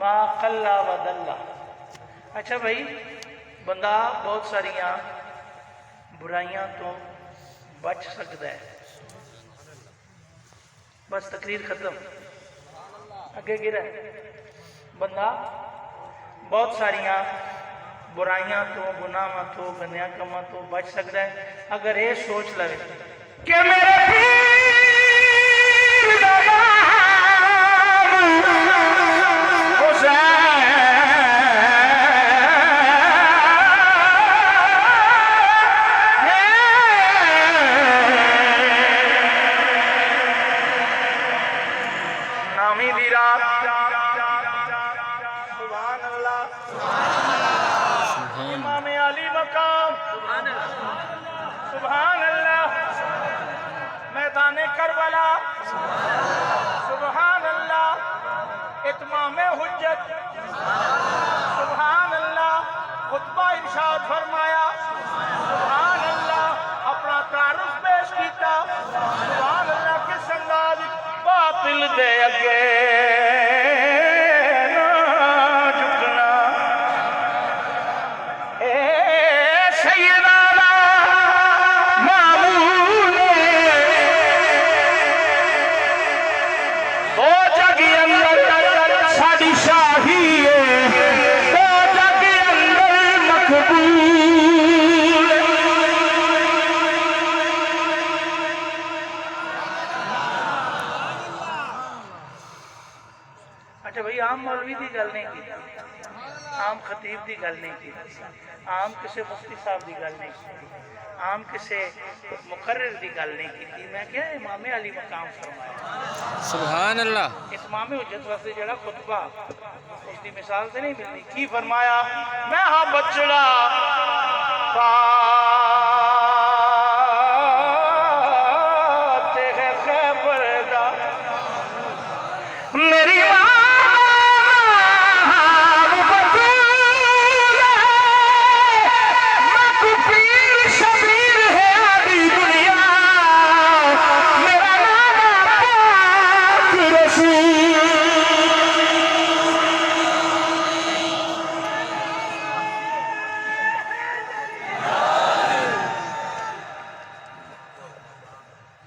मा कल्ला वदल्ला। अच्छा भाई, बंदा बहुत सारिया बुराइयां तो बच सकता है। बस तकरीर खत्म, अगे गिरा। बंदा बहुत सारिया बुराइयां तो, गुनाहां तो, गंदियां कामां तो बच सकता है अगर ये सोच लवे कि मेरे पीर दा नाम हुसैन, नामी दी रात, सुभान अल्लाह, इमाम अली मकाम, सुभान अल्लाह, मैदान करबला, सुभान अल्लाह, इत्माम हुज्जत, सुभान अल्लाह, खुतबा इरशाद फरमाया, सुभान अल्लाह, अपना तारुफ पेश किया, सुभान अल्लाह, किस अंदाज बातिल दे अगे ना झुकना। ए सैयदाना मामून दो जग अंदर साडी शाही है, दो जग अंदर मकबूल। अच्छा भाई, आम मौलवी की गल नहीं की, आम खतीब की गल नहीं की, आम किसी मुफ्ती साहब की गल नहीं की, आम किसी मुकर्रिर की गल नहीं की। मैं क्या इमाम अली मकाम फरमाया, सुभान अल्लाह। इत्माम हुज्जत वास्ते जड़ा खुतबा, उसकी मिसाल से नहीं मिलती। की फरमाया, मैं हाँ बचड़ा फातिह खैबर दा, मेरी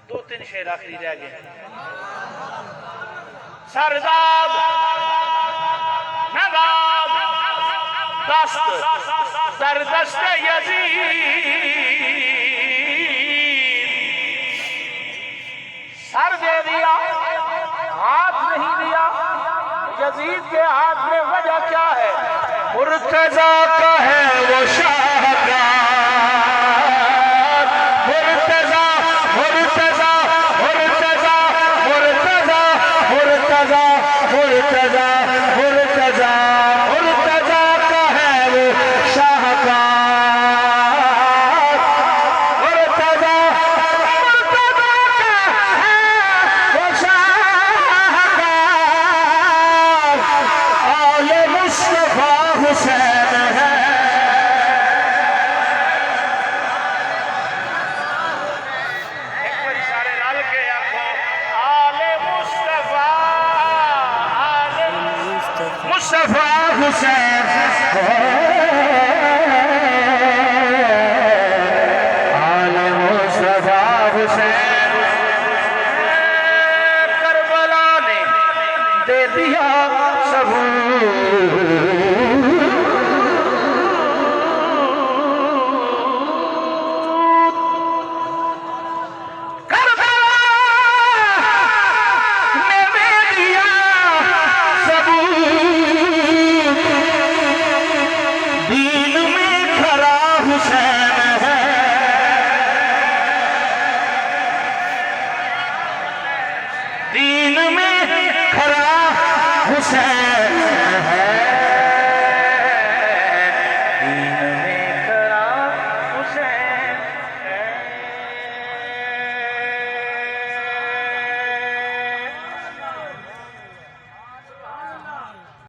दो तीन शेर आखिरी रह गए। सरदार नवाब दस्त दर दस्त यजीद, सर दे दिया हाथ नहीं दिया। यजीद के हाथ में वजह क्या है? मुर्तजा का है वो शाहकार, मुर्तजा मुर्तजा मुर्तजा मुर्तजा मुर्तजा मुर्तजा मुर्तजा मुर्तजा का है वो शाहकार, मुर्तजा मुर्तजा का है वो शाहकार, आले मुस्तफा हुसैन है। एक बार सारे रल के आखो, आले मुस्तफा, आले मुस्तफा हुसैन, आले मुस्तफा हुसैन। करबला ने दे दिया सबूत,